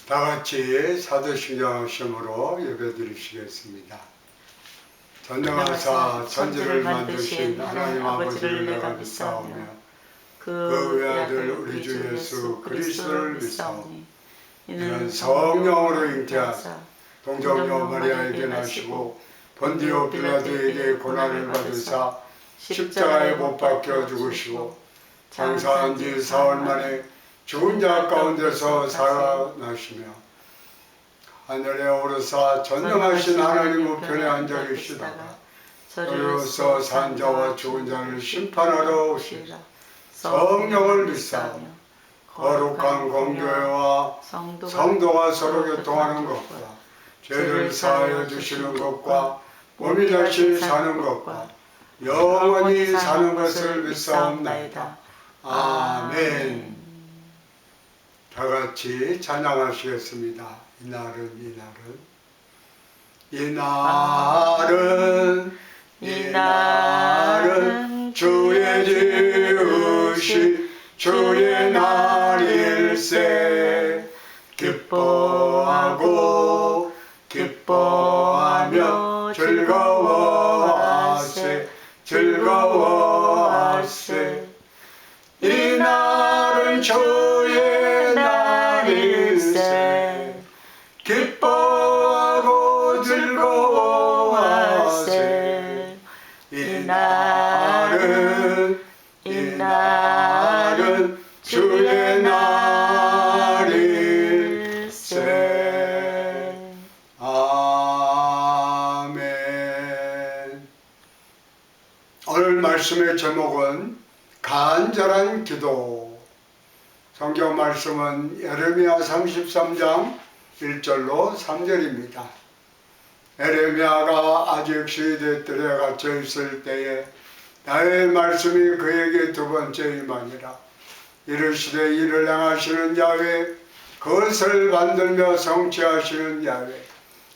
다 같이 사도신경 시험으로 예배드리시겠습니다. 전능하사 천지를 만드신 하나님 아버지를 내가 믿사오며 그 외아들 우리 주 예수 그리스도를 믿사오니 이는 성령으로 잉태하사 동정녀 마리아에게 나시고 본디오 빌라도에게 고난을 받으사 십자가에 못 박혀 죽으시고 장사한 지 사흘 만에 죽은 자 가운데서 살아나시며 하늘에 오르사 전능하신 하나님 우편에 앉아 계시다가 저리로서 산 자와 죽은 자를 심판하러 오시리라. 성령을 믿사오며 거룩한 공교회와 성도가 서로 교통하는 것과 죄를 사하여 주시는 것과 몸이 다시 사는 것과 영원히 사는 것을 믿사옵나이다. 아멘. 다 같이 찬양하시겠습니다. 이날은 주의 지으신 주의 날일세. 기뻐하고 기뻐하며 즐거워하세. 이날은 주의 날일세. 기뻐하고 즐거워하세. 이날은 주의 날일세. 아멘. 오늘 말씀의 제목은 간절한 기도. 성경 말씀은 예레미야 33장 1절로 3절입니다. 에레미야가 아직 시대 뜰에 갇혀 있을 때에 나의 말씀이 그에게 두 번째 임하니라. 이르시되 이를 행하시는 야훼, 그것을 만들며 성취하시는 야훼,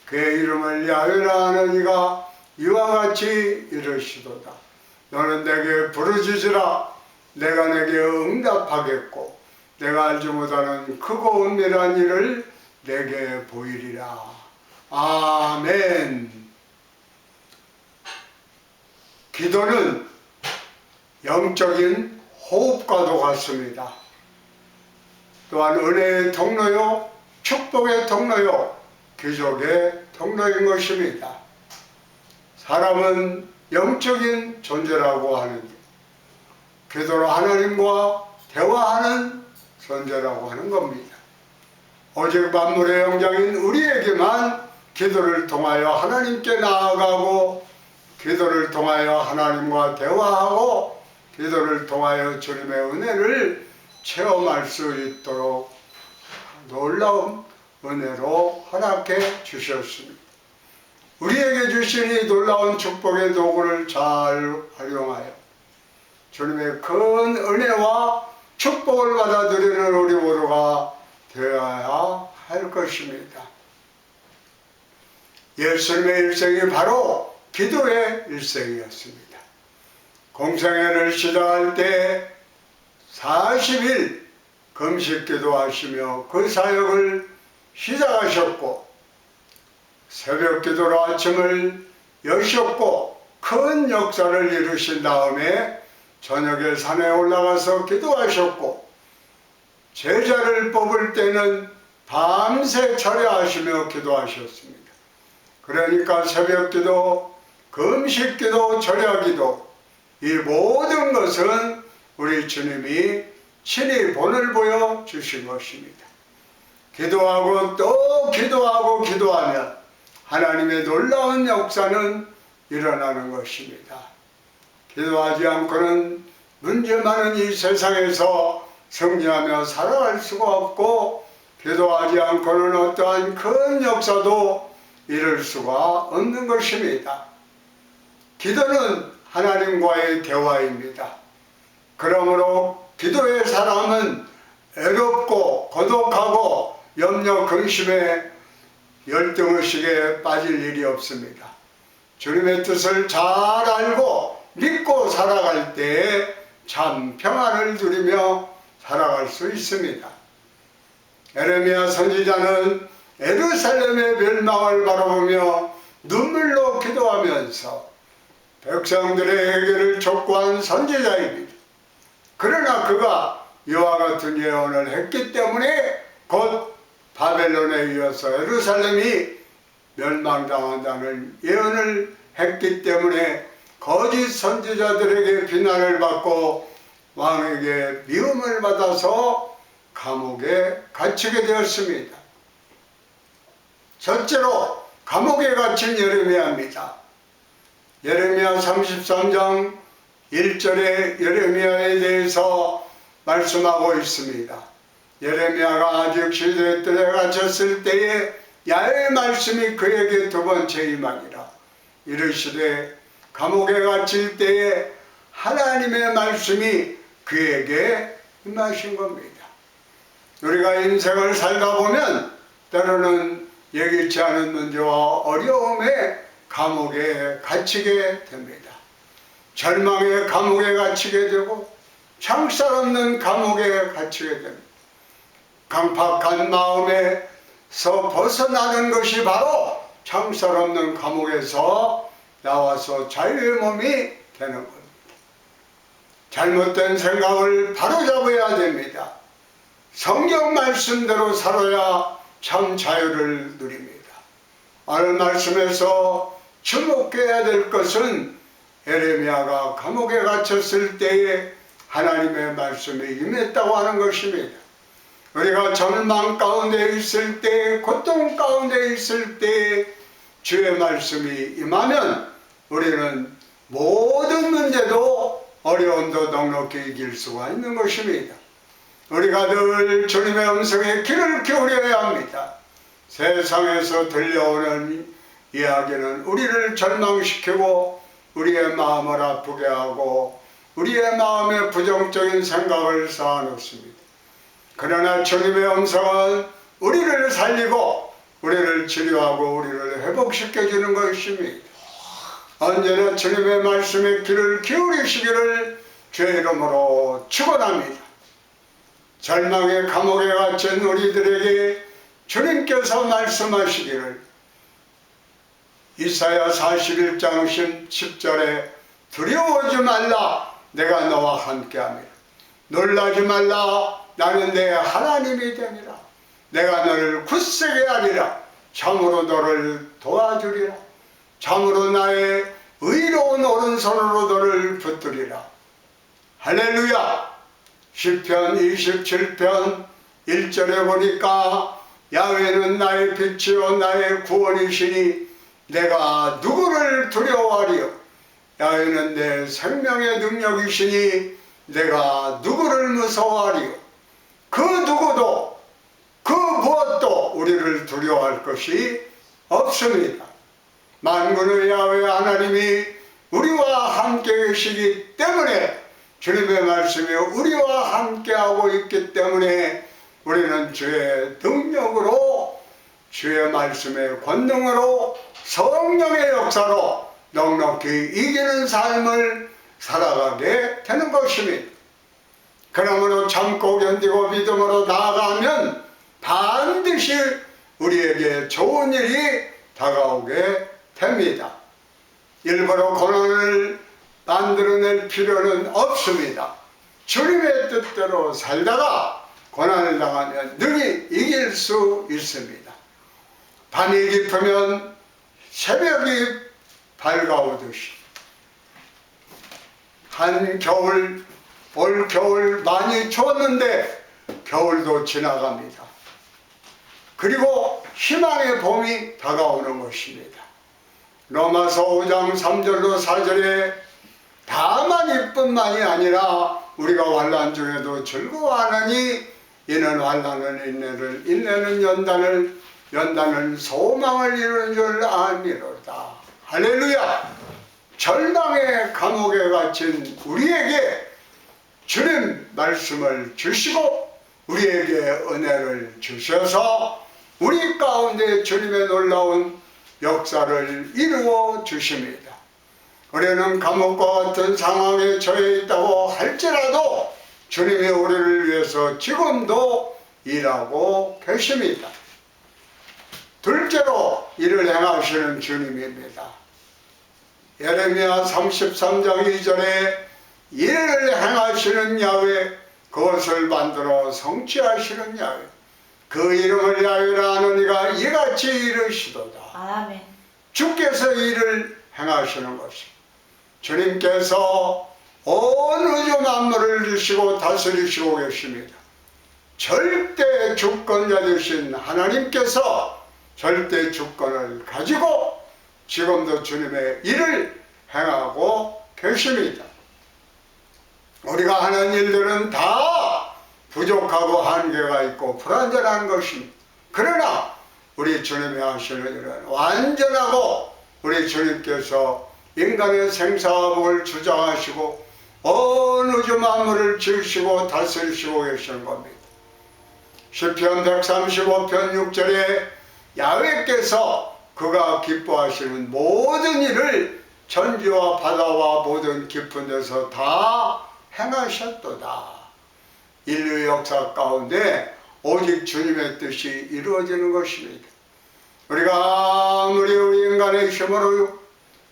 그의 이름을 야훼라 하는 이가 이와 같이 이르시도다. 너는 내게 부르짖으라. 내가 내게 응답하겠고 내가 알지 못하는 크고 은밀한 일을 내게 보이리라. 아멘. 기도는 영적인 호흡과도 같습니다. 또한 은혜의 통로요, 축복의 통로요, 기적의 통로인 것입니다. 사람은 영적인 존재라고 하는 기도로 하나님과 대화하는 존재라고 하는 겁니다. 오직 만물의 영장인 우리에게만 기도를 통하여 하나님께 나아가고 기도를 통하여 하나님과 대화하고 기도를 통하여 주님의 은혜를 체험할 수 있도록 놀라운 은혜로 허락해 주셨습니다. 우리에게 주신 이 놀라운 축복의 도구를 잘 활용하여 주님의 큰 은혜와 축복을 받아들이는 우리 모두가 되어야 할 것입니다. 예수님의 일생이 바로 기도의 일생이었습니다. 공생애를 시작할 때 40일 금식 기도하시며 그 사역을 시작하셨고 새벽 기도로 아침을 여셨고 큰 역사를 이루신 다음에 저녁에 산에 올라가서 기도하셨고 제자를 뽑을 때는 밤새 철야하시며 기도하셨습니다. 그러니까 새벽 기도, 금식 기도, 철야 기도, 이 모든 것은 우리 주님이 친히 본을 보여 주신 것입니다. 기도하고 또 기도하고 기도하면 하나님의 놀라운 역사는 일어나는 것입니다. 기도하지 않고는 문제 많은 이 세상에서 승리하며 살아갈 수가 없고 기도하지 않고는 어떠한 큰 역사도 이룰 수가 없는 것입니다. 기도는 하나님과의 대화입니다. 그러므로 기도의 사람은 애롭고 고독하고 염려 근심에 열등의식에 빠질 일이 없습니다. 주님의 뜻을 잘 알고 믿고 살아갈 때에 참 평안을 누리며 살아갈 수 있습니다. 에레미야 선지자는 예루살렘의 멸망을 바라보며 눈물로 기도하면서 백성들의 해결을 촉구한 선지자입니다. 그러나 그가 이와 같은 예언을 했기 때문에 곧 바벨론에 이어서 예루살렘이 멸망당한다는 예언을 했기 때문에 거짓 선지자들에게 비난을 받고 왕에게 미움을 받아서 감옥에 갇히게 되었습니다. 첫째로 감옥에 갇힌 예레미야입니다. 예레미야 33장 1절에 예레미야에 대해서 말씀하고 있습니다. 예레미야가 아직 시대에 갇혔을 때에 야훼의 말씀이 그에게 두 번째 임하니라. 이르시되 감옥에 갇힐 때에 하나님의 말씀이 그에게 임하신 겁니다. 우리가 인생을 살다 보면 때로는 예기치 않은 문제와 어려움에 감옥에 갇히게 됩니다. 절망의 감옥에 갇히게 되고 창살 없는 감옥에 갇히게 됩니다. 강팍한 마음에서 벗어나는 것이 바로 창살 없는 감옥에서 나와서 자유의 몸이 되는 겁니다. 잘못된 생각을 바로잡아야 됩니다. 성경 말씀대로 살아야 참 자유를 누립니다. 오늘 말씀에서 주목해야 될 것은 예레미야가 감옥에 갇혔을 때에 하나님의 말씀이 임했다고 하는 것입니다. 우리가 절망 가운데 있을 때, 고통 가운데 있을 때 주의 말씀이 임하면 우리는 모든 문제도 어려움도 넉넉히 이길 수가 있는 것입니다. 우리가 늘 주님의 음성에 귀를 기울여야 합니다. 세상에서 들려오는 이야기는 우리를 절망시키고 우리의 마음을 아프게 하고 우리의 마음에 부정적인 생각을 쌓아놓습니다. 그러나 주님의 음성은 우리를 살리고 우리를 치료하고 우리를 회복시켜주는 것입니다. 언제나 주님의 말씀에 귀를 기울이시기를 주의 이름으로 축원합니다. 절망의 감옥에 갇힌 우리들에게 주님께서 말씀하시기를 이사야 41장 10절에 두려워하지 말라 내가 너와 함께함이라. 놀라지 말라 나는 내 하나님이 되니라. 내가 너를 굳세게 하리라. 참으로 너를 도와주리라. 참으로 나의 의로운 오른손으로 너를 붙들리라. 할렐루야. 시편 27편 1절에 보니까 야훼는 나의 빛이요 나의 구원이시니 내가 누구를 두려워하리요. 야훼는 내 생명의 능력이시니 내가 누구를 무서워하리요. 그 누구도 그 무엇도 우리를 두려워할 것이 없습니다. 만군의 야훼 하나님이 우리와 함께 계시기 때문에 주님의 말씀이 우리와 함께하고 있기 때문에 우리는 주의 능력으로 주의 말씀의 권능으로 성령의 역사로 넉넉히 이기는 삶을 살아가게 되는 것입니다. 그러므로 참고 견디고 믿음으로 나아가면 반드시 우리에게 좋은 일이 다가오게 됩니다. 일부러 고난을 만들어낼 필요는 없습니다. 주님의 뜻대로 살다가 고난을 당하면 능히 이길 수 있습니다. 밤이 깊으면 새벽이 밝아오듯이 한겨울, 올겨울 많이 추웠는데 겨울도 지나갑니다. 그리고 희망의 봄이 다가오는 것입니다. 로마서 5장 3절로 4절에 다만 이뿐만이 아니라 우리가 환난 중에도 즐거워하느니 이는 환난은 인내를, 인내는 연단을, 연단은 소망을 이루는 줄 아미로다. 할렐루야. 절망의 감옥에 갇힌 우리에게 주님 말씀을 주시고 우리에게 은혜를 주셔서 우리 가운데 주님의 놀라운 역사를 이루어 주십니다. 우리는 감옥과 같은 상황에 처해 있다고 할지라도 주님이 우리를 위해서 지금도 일하고 계십니다. 둘째로 이를 행하시는 주님입니다. 예레미야 33장 2절에 이를 행하시는 야훼, 그것을 만들어 성취하시는 야훼, 그 이름을 야훼라 하느니가 이같이 이르시도다. 아멘. 주께서 이를 행하시는 것입니다. 주님께서 온 우주 만물을 주시고 다스리시고 계십니다. 절대 주권자 되신 하나님께서 절대 주권을 가지고 지금도 주님의 일을 행하고 계십니다. 우리가 하는 일들은 다 부족하고 한계가 있고 불완전한 것입니다. 그러나 우리 주님이 하시는 일은 완전하고 우리 주님께서 인간의 생사복을 주장하시고 온 우주 만물을 지으시고 다스리시고 계시는 겁니다. 시편 135편 6절에 야훼께서 그가 기뻐하시는 모든 일을 천지와 바다와 모든 깊은 데서 다 행하셨도다. 인류 역사 가운데 오직 주님의 뜻이 이루어지는 것입니다. 우리가 아무리 우리 인간의 힘으로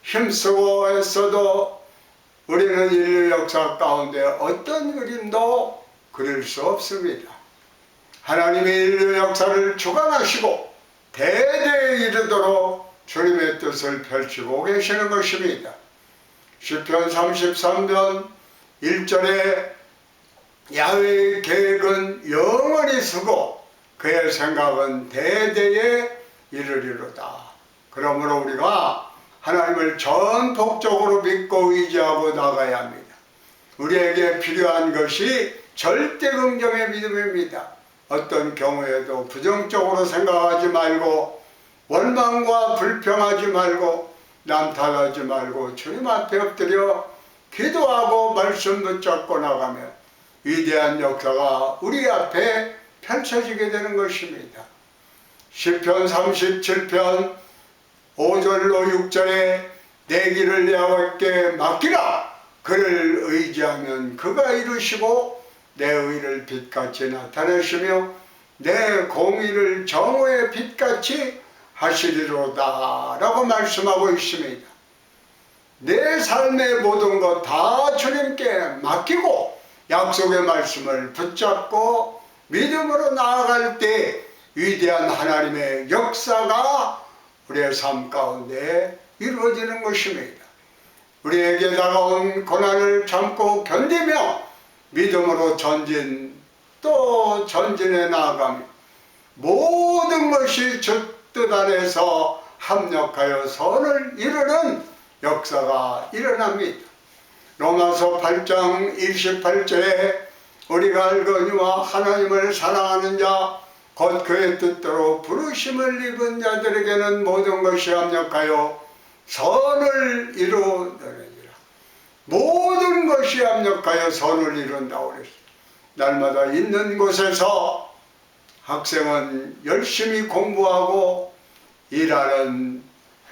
힘쓰고 애써도 우리는 인류 역사 가운데 어떤 그림도 그릴 수 없습니다. 하나님의 인류 역사를 주관하시고 대대에 이르도록 주님의 뜻을 펼치고 계시는 것입니다. 시편 33편 1절에 야훼의 계획은 영원히 서고 그의 생각은 대대에 이르리로다. 그러므로 우리가 하나님을 전폭적으로 믿고 의지하고 나가야 합니다. 우리에게 필요한 것이 절대 긍정의 믿음입니다. 어떤 경우에도 부정적으로 생각하지 말고 원망과 불평하지 말고 남 탓하지 말고 주님 앞에 엎드려 기도하고 말씀 붙잡고 나가면 위대한 역사가 우리 앞에 펼쳐지게 되는 것입니다. 시편 37편 5절로 6절에 내 길을 여호와께 맡기라. 그를 의지하면 그가 이루시고 내 의를 빛같이 나타내시며 내 공의를 정오의 빛같이 하시리로다 라고 말씀하고 있습니다. 내 삶의 모든 것 다 주님께 맡기고 약속의 말씀을 붙잡고 믿음으로 나아갈 때 위대한 하나님의 역사가 우리의 삶 가운데 이루어지는 것입니다. 우리에게 다가온 고난을 참고 견디며 믿음으로 전진 또 전진해 나아가며 모든 것이 주 뜻 안에서 합력하여 선을 이루는 역사가 일어납니다. 로마서 8장 28절에 우리가 알거니와 하나님을 사랑하는 자 곧 그의 뜻대로 부르심을 입은 자들에게는 모든 것이 합력하여 선을 이루느니라. 모든 것이 합력하여 선을 이룬다고 그랬어요. 날마다 있는 곳에서 학생은 열심히 공부하고 일하는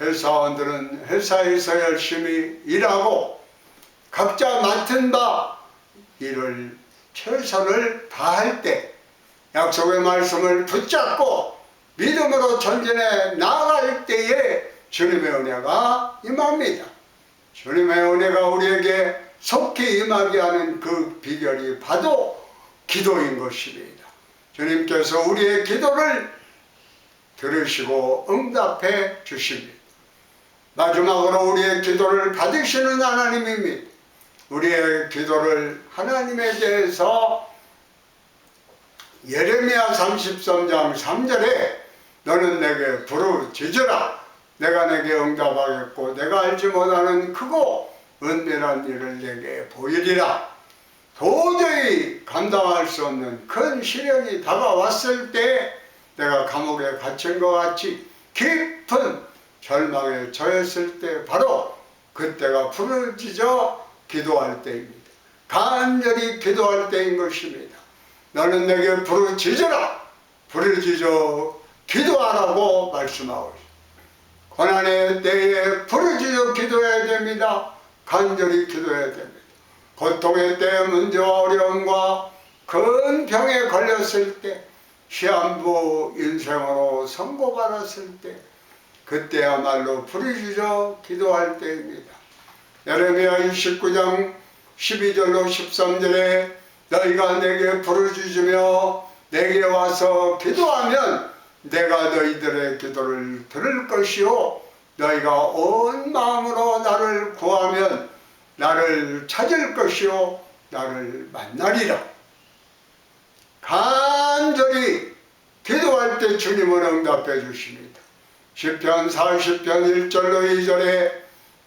회사원들은 회사에서 열심히 일하고 각자 맡은 바 일을 최선을 다할 때 약속의 말씀을 붙잡고 믿음으로 전진해 나아갈 때에 주님의 은혜가 임합니다. 주님의 은혜가 우리에게 속히 임하게 하는 그 비결이 바로 기도인 것입니다. 주님께서 우리의 기도를 들으시고 응답해 주십니다. 마지막으로 우리의 기도를 받으시는 하나님입니다. 우리의 기도를 하나님에 대해서 예레미야 33장 3절에 너는 내게 부르짖으라. 내가 내게 응답하겠고 내가 알지 못하는 크고 은밀한 일을 내게 보이리라. 도저히 감당할 수 없는 큰 시련이 다가왔을 때 내가 감옥에 갇힌 것 같이 깊은 절망에 처했을 때 바로 그때가 부르짖어 기도할 때입니다. 간절히 기도할 때인 것입니다. 너는 내게 부르짖으라. 부르짖어 기도하라고 말씀하고 있습니다. 고난의 때에 부르짖어 기도해야 됩니다. 간절히 기도해야 됩니다. 고통의 때 문제와 어려움과 큰 병에 걸렸을 때 시한부 인생으로 선고받았을 때 그때야말로 부르짖어 기도할 때입니다. 예레미야 29장 12절로 13절에 너희가 내게 부르짖으며 내게 와서 기도하면 내가 너희들의 기도를 들을 것이요 너희가 온 마음으로 나를 구하면 나를 찾을 것이요 나를 만나리라. 간절히 기도할 때 주님은 응답해 주십니다. 시편 40편 1절로 2절에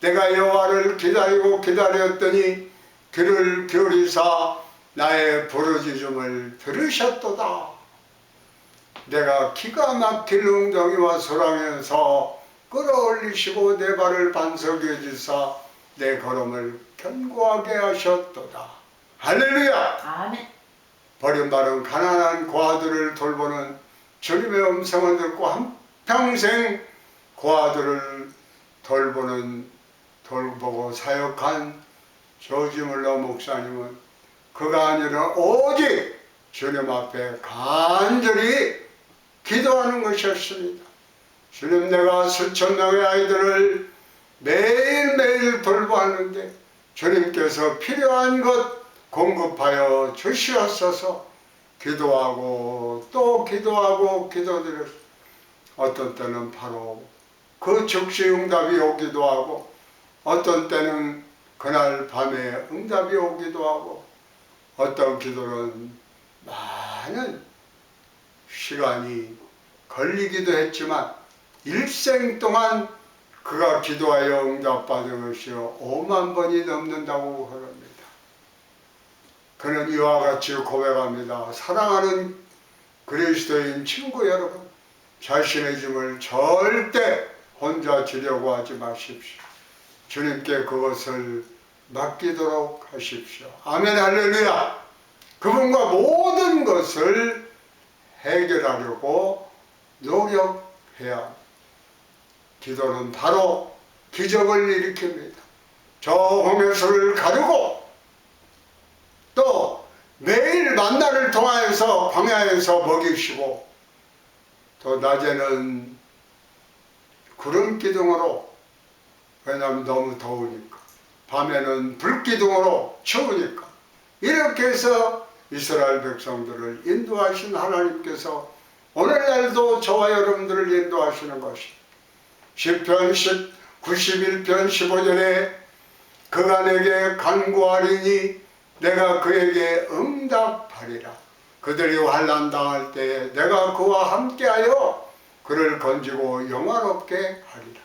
내가 여호와를 기다리고 기다렸더니 귀를 기울이사 나의 부르짖음을 들으셨도다. 내가 기가 막힐 웅덩이와 소랑에서 끌어올리시고 내 발을 반석 위에 지사 내 걸음을 견고하게 하셨도다. 할렐루야. 아멘. 버림받은 가난한 고아들을 돌보는 주님의 음성을 듣고 한평생 고아들을 돌보고 사역한 조지 물러 목사님은 그가 아니라 오직 주님 앞에 간절히 기도하는 것이었습니다. 주님, 내가 수천 명의 아이들을 매일매일 돌보았는데 주님께서 필요한 것 공급하여 주시옵소서. 기도하고 또 기도하고 기도드렸습니다. 어떤 때는 바로 그 즉시 응답이 오기도 하고 어떤 때는 그날 밤에 응답이 오기도 하고 어떤 기도는 많은 시간이 걸리기도 했지만 일생 동안 그가 기도하여 응답받은 것이 5만 번이 넘는다고 합니다. 그는 이와 같이 고백합니다. 사랑하는 그리스도인 친구 여러분, 자신의 짐을 절대 혼자 지려고 하지 마십시오. 주님께 그것을 맡기도록 하십시오. 아멘, 할렐루야. 그분과 모든 것을 해결하려고 노력해야 합니다. 기도는 바로 기적을 일으킵니다. 저 홍해수를 가르고 또 매일 만나를 통하여서 광야에서 먹이시고 또 낮에는 구름 기둥으로, 왜냐하면 너무 더우니까, 밤에는 불 기둥으로 추우니까 이렇게 해서 이스라엘 백성들을 인도하신 하나님께서 오늘날도 저와 여러분들을 인도하시는 것입니다. 시편 91편 15절에 그가 내게 간구하리니 내가 그에게 응답하리라. 그들이 환난 당할 때에 내가 그와 함께하여 그를 건지고 영화롭게 하리라.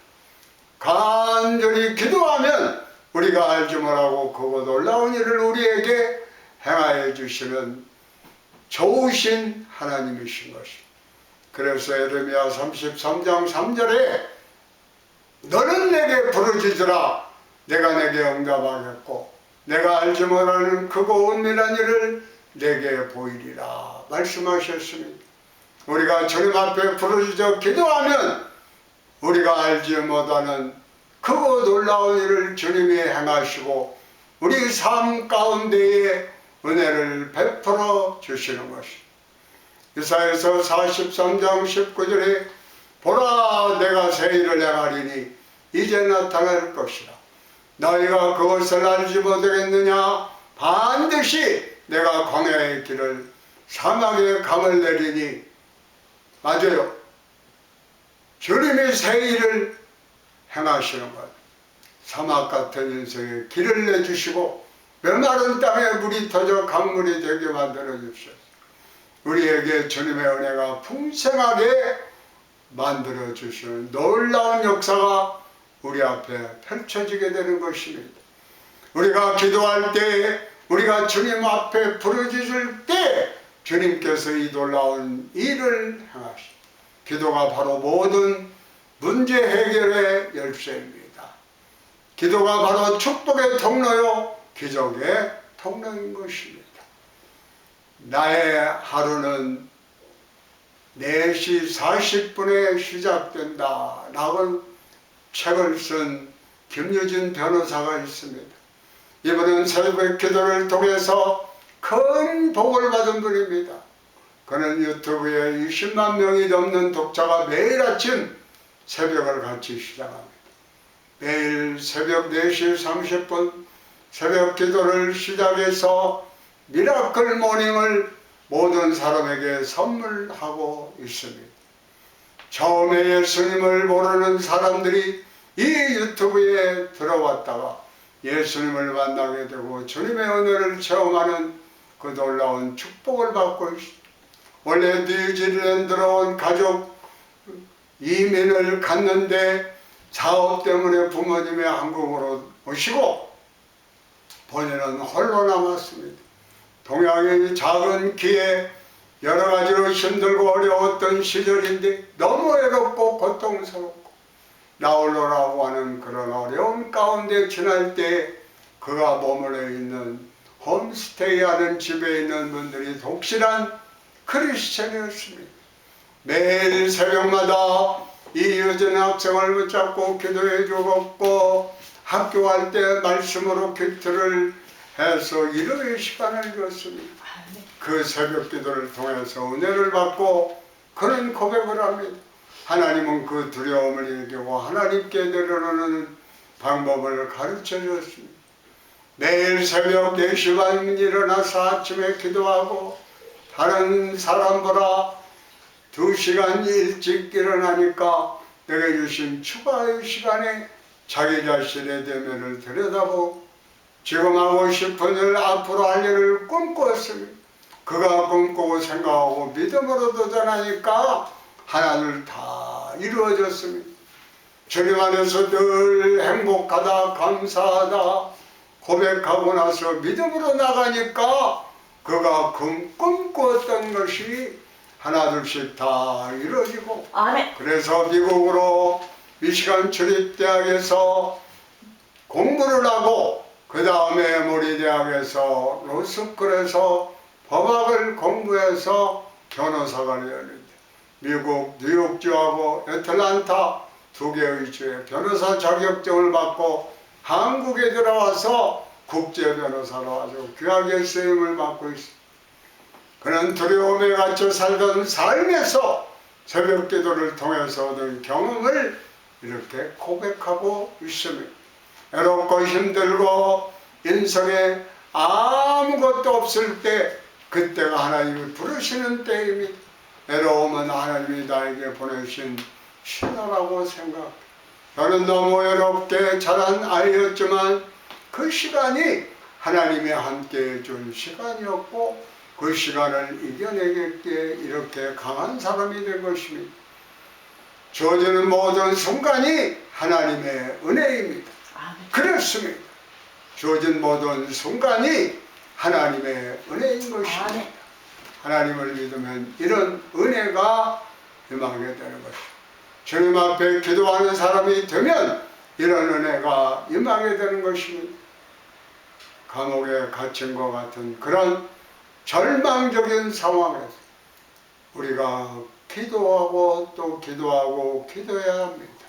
간절히 기도하면 우리가 알지 못하고 그거 놀라운 일을 우리에게 행하여 주시는 좋으신 하나님이신 것입니다. 그래서 예레미야 33장 3절에 너는 내게 부르짖으라. 내가 내게 응답하겠고 내가 알지 못하는 크고 은밀한 일을 내게 보이리라 말씀하셨습니다. 우리가 주님 앞에 부르짖어 기도하면 우리가 알지 못하는 크고 놀라운 일을 주님이 행하시고 우리 삶 가운데에 은혜를 베풀어 주시는 것입니다. 이사야서 43장 19절에 보라 내가 새 일을 행하리니 이제 나타날 것이라. 너희가 그것을 알지 못하겠느냐? 반드시 내가 광야의 길을 사막에 강을 내리니. 맞아요. 주님이 새 일을 행하시는 것. 사막 같은 인생에 길을 내주시고 메마른 땅에 물이 터져 강물이 되게 만들어 주셨어요. 우리에게 주님의 은혜가 풍성하게 만들어 주시는 놀라운 역사가 우리 앞에 펼쳐지게 되는 것입니다. 우리가 기도할 때, 우리가 주님 앞에 부르짖을 때 주님께서 이 놀라운 일을 행하십니다. 기도가 바로 모든 문제 해결의 열쇠입니다. 기도가 바로 축복의 통로요 기적의 통로인 것입니다. 나의 하루는 4시 40분에 시작된다 라고 책을 쓴 김유진 변호사가 있습니다. 이분은 새벽 기도를 통해서 큰 복을 받은 분입니다. 그는 유튜브에 20만 명이 넘는 독자가 매일 아침 새벽을 같이 시작합니다. 매일 새벽 4시 30분 새벽 기도를 시작해서 미라클 모닝을 모든 사람에게 선물하고 있습니다. 처음에 예수님을 모르는 사람들이 이 유튜브에 들어왔다가 예수님을 만나게 되고 주님의 은혜를 체험하는 그 놀라운 축복을 받고 있습니다. 원래 뉴질랜드로 온 가족 이민을 갔는데 사업 때문에 부모님의 한국으로 오시고 본인은 홀로 남았습니다. 동양의 작은 기에 여러 가지로 힘들고 어려웠던 시절인데 너무 외롭고 고통스럽고 나홀로라고 하는 그런 어려운 가운데 지날 때 그가 머물러 있는 홈스테이 하는 집에 있는 분들이 독실한 크리스천이었습니다. 매일 새벽마다 이유진 학생을 붙잡고 기도해 주었고 학교 갈 때 말씀으로 큐트를 해서 일요일 시간을 줬습니다. 그 새벽 기도를 통해서 은혜를 받고 그런 고백을 합니다. 하나님은 그 두려움을 이기고 하나님께 내려오는 방법을 가르쳐 줬습니다. 매일 새벽 4시 반 일어나서 아침에 기도하고 다른 사람보다 2시간 일찍 일어나니까 내게 주신 추가의 시간에 자기 자신의 내면을 들여다보고 지금 하고 싶은 일 앞으로 할 일을 꿈꾸었습니다. 그가 꿈꾸고 생각하고 믿음으로 도전하니까 하나둘 다 이루어졌습니다. 주님 안에서 늘 행복하다 감사하다 고백하고 나서 믿음으로 나가니까 그가 꿈꾸었던 것이 하나둘씩 다 이루어지고 아멘. 그래서 미국으로 미시간 주립대학에서 공부를 하고 그 다음에 에모리 대학에서 로스쿨에서 법학을 공부해서 변호사가 되었는데 미국 뉴욕주하고 애틀란타 2개의 주에 변호사 자격증을 받고 한국에 들어와서 국제 변호사로 아주 귀하게 쓰임을 받고 있습니다. 그는 두려움에 갇혀 살던 삶에서 새벽 기도를 통해서 얻은 경험을 이렇게 고백하고 있습니다. 외롭고 힘들고 인생에 아무것도 없을 때 그때가 하나님이 부르시는 때입니다. 외로움은 하나님이 나에게 보내신 신호라고 생각합니다. 저는 너무 외롭게 자란 아이였지만 그 시간이 하나님이 함께 해준 시간이었고 그 시간을 이겨내기에 이렇게 강한 사람이 된 것입니다. 주어지는 모든 순간이 하나님의 은혜입니다. 그렇습니다. 주어진 모든 순간이 하나님의 은혜인 것입니다. 하나님을 믿으면 이런 은혜가 임하게 되는 것입니다. 주님 앞에 기도하는 사람이 되면 이런 은혜가 임하게 되는 것입니다. 감옥에 갇힌 것 같은 그런 절망적인 상황에서 우리가 기도하고 또 기도하고 기도해야 합니다.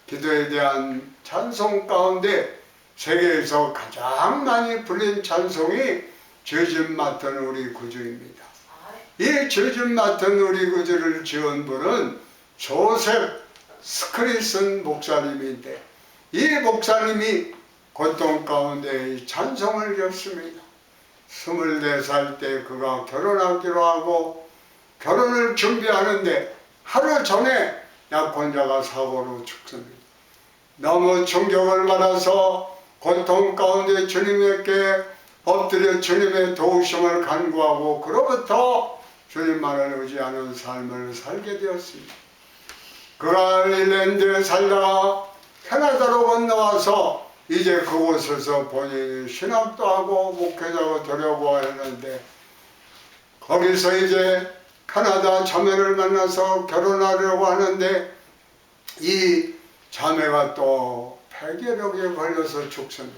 기도에 대한 찬송 가운데 세계에서 가장 많이 불린 찬송이 죄짐 맡은 우리 구주입니다. 이 죄짐 맡은 우리 구주를 지은 분은 조셉 스크리슨 목사님인데 이 목사님이 고통 가운데 이 찬송을 졌습니다. 24살 때 그가 결혼하기로 하고 결혼을 준비하는데 하루 전에 약혼자가 사고로 죽습니다. 너무 충격을 받아서 고통 가운데 주님께 엎드려 주님의 도우심을 간구하고 그로부터 주님만을 의지하는 삶을 살게 되었습니다. 그가 아일랜드에 살다가 캐나다로 건너와서 이제 그곳에서 본인이 신학도 하고 목회자가 되려고 했는데 거기서 이제 캐나다 자매를 만나서 결혼하려고 하는데 이 자매가 또 폐결핵에 걸려서 죽습니다.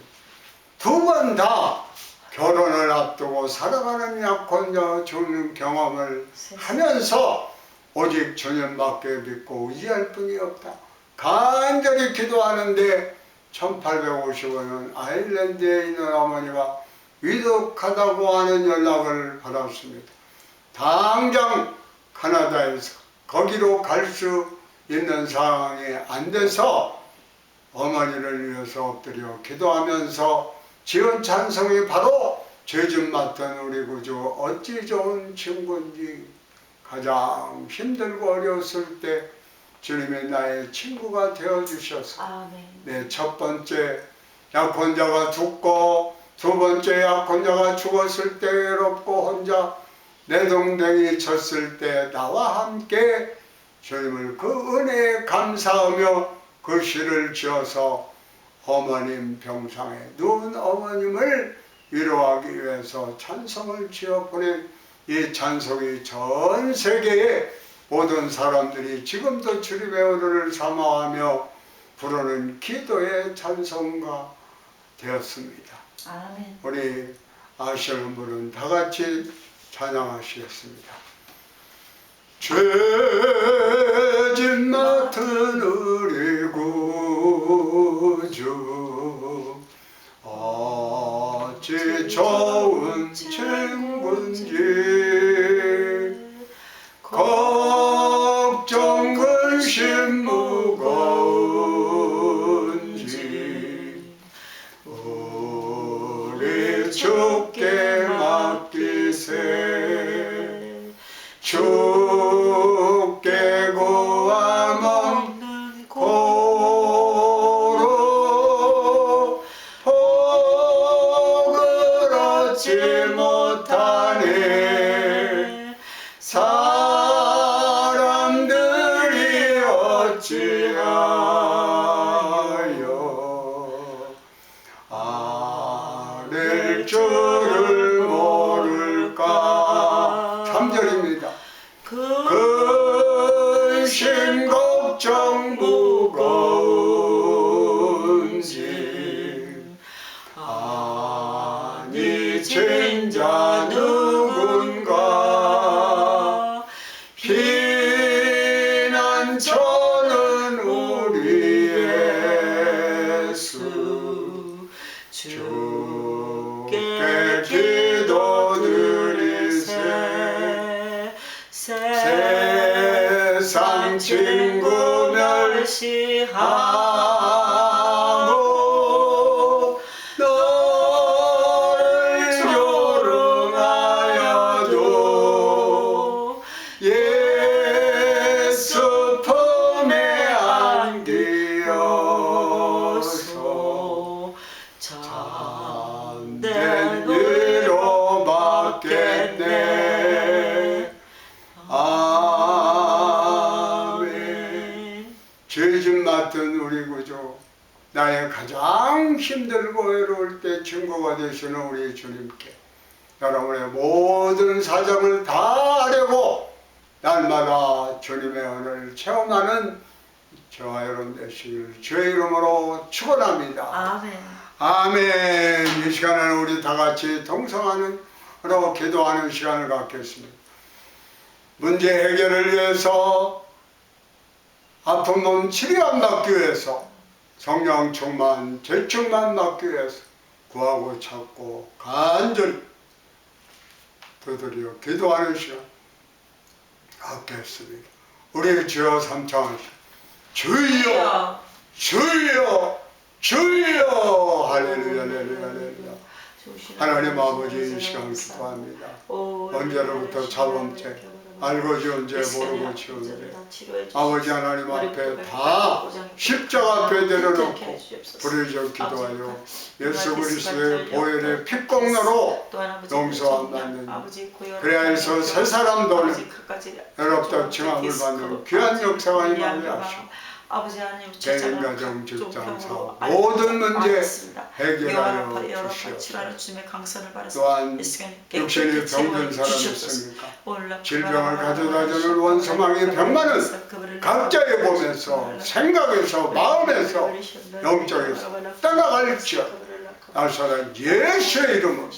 두 번 다 결혼을 앞두고 살아가는 약혼자 죽는 경험을 하면서 오직 주님밖에 믿고 의지할 뿐이 없다. 간절히 기도하는데 1855년 아일랜드에 있는 어머니가 위독하다고 하는 연락을 받았습니다. 당장 캐나다에서 거기로 갈 수 있는 상황이 안 돼서 어머니를 위해서 엎드려 기도하면서 지은 찬송이 바로 죄좀 맡은 우리 구주 어찌 좋은 친구인지, 가장 힘들고 어려웠을 때 주님이 나의 친구가 되어주셔서 내 첫 번째 약혼자가 죽고 두 번째 약혼자가 죽었을 때 외롭고 혼자 내 동댕이 쳤을 때 나와 함께 주님을 그 은혜에 감사하며 그 시를 지어서 어머님 병상에 누운 어머님을 위로하기 위해서 찬송을 지어 보낸 이 찬송이 전 세계의 모든 사람들이 지금도 주님의 은혜를 사모하며 부르는 기도의 찬송가 되었습니다. 아멘. 우리 아시는 분은 다 같이 찬양하시겠습니다. 죄짐 맡은 우리 구주 어찌 좋은 친구인지, 걱정 근심 무거운지 우리 주께 맡기세. 주께 구함은 고로 복을 얻지 못하네. 사람들이 어찌하여 아랠 줄을 모를까. 3절입니다. 근심 걱정 무거운지 아니 진자 누군가. 피난처는 우리 예수 주께 기도드리세. 세상 친구 멸시하고 너를 조롱하여도 예수 품에 안기어서 참된 위로 받겠네. 아멘. 죄짐 맡은 우리 구주, 나의 가장 힘들고 외로울 때 친구가 되시는 우리 주님께 여러분의 모든 사정을 다 아뢰고 날마다 주님의 은혜를 체험하는 저와 여러분 되시길 주의 이름으로 축원합니다. 아멘. 아멘. 이 시간에는 우리 다 같이 동성하는 그리고 기도하는 시간을 갖겠습니다. 문제 해결을 위해서, 아픈 몸 치료 받기 위해서, 성령 충만, 재충만 받기 위해서 구하고 찾고 간절히 두드려 기도하는 시간 갖겠습니다. 우리 주여 삼창하시오. 주여, 주여, 주여. 할렐루야, 할렐루야, 할렐루야. 하나님 아버지, 이 시간 기도합니다. 언제로부터 자범죄, 알고 지은 죄 모르고 지은 죄, 아버지 하나님 앞에 다 십자가 앞에 내려놓고 부르짖어 기도하여 예수 그리스도의 보혈의 피공로로 용서함 받는, 그래야 해서 새 사람 도는 외롭다 칭함을 받는 귀한 역사가 임하게 하시고 개인 가정 직장 사업 모든 문제 해결하여 주시옵소서. 또한 육신이 병든 사람이 있습니까? 질병을 가져다 주는 원수마귀 병만은 각자의 몸에서, 생각에서, 마음에서, 영적에서 떠나갈지어다. 나사렛 예수의 이름으로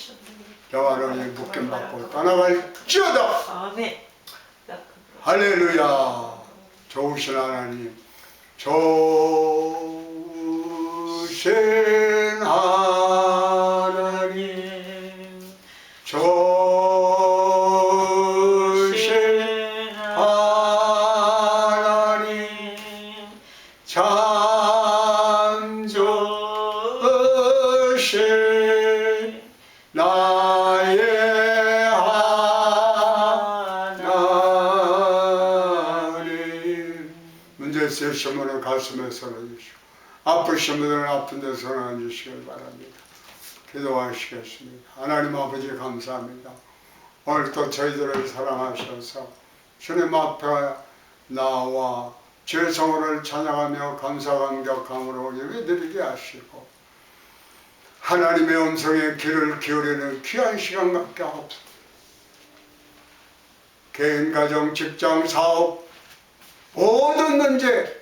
영원히 묶임받고 떠나갈지어다. 할렐루야. 좋으신 하나님, 좋으신 하나님, 좋으신 쓰신 분은 가슴에 써주시고 아프신 분들은 아픈 데 써주시길 바랍니다. 기도하시겠습니다. 하나님 아버지 감사합니다. 오늘도 저희들을 사랑하셔서 주님 앞에 나와 죄성을 찬양하며 감사 감격함으로 예배드리게 하시고 하나님의 음성에 귀를 기울이는 귀한 시간 갖게 하옵소서. 개인, 가정, 직장, 사업 모든 문제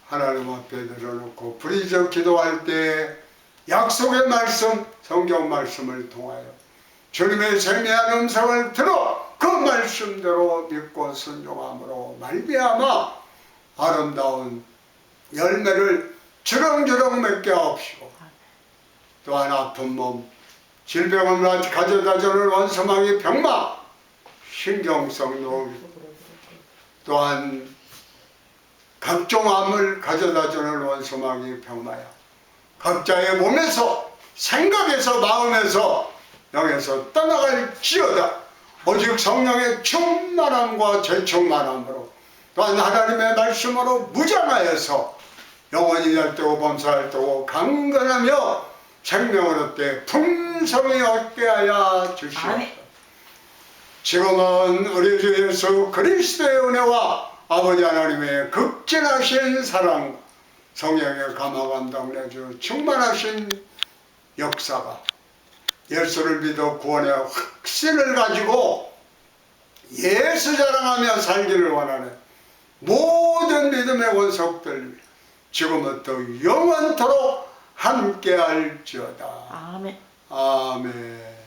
하나님 앞에 내려놓고 부리짖어 기도할 때 약속의 말씀, 성경 말씀을 통하여 주님의 생명한 음성을 들어 그 말씀대로 믿고 순종함으로 말미암아 아름다운 열매를 주렁주렁 맺게 하옵시고 또한 아픈 몸, 질병을 가져다주는 원수마귀 병마, 신경성 노 또한 각종 암을 가져다주는 원수마귀 병마야 각자의 몸에서 생각에서 마음에서 영에서 떠나갈지어다. 오직 성령의 충만함과 재충만함으로 또한 하나님의 말씀으로 무장하여서 영원히 날때고 범사할 때고 강건하며 생명을 얻되 풍성히 얻게 하여 주시옵소서. 지금은 우리 주 예수 그리스도의 은혜와 아버지 하나님의 극진하신 사랑, 성령의 감화감동 내주 충만하신 역사가 예수를 믿어 구원의 확신을 가지고 예수 자랑하며 살기를 원하는 모든 믿음의 원석들 지금부터 영원토록 함께할지어다. 아멘. 아멘.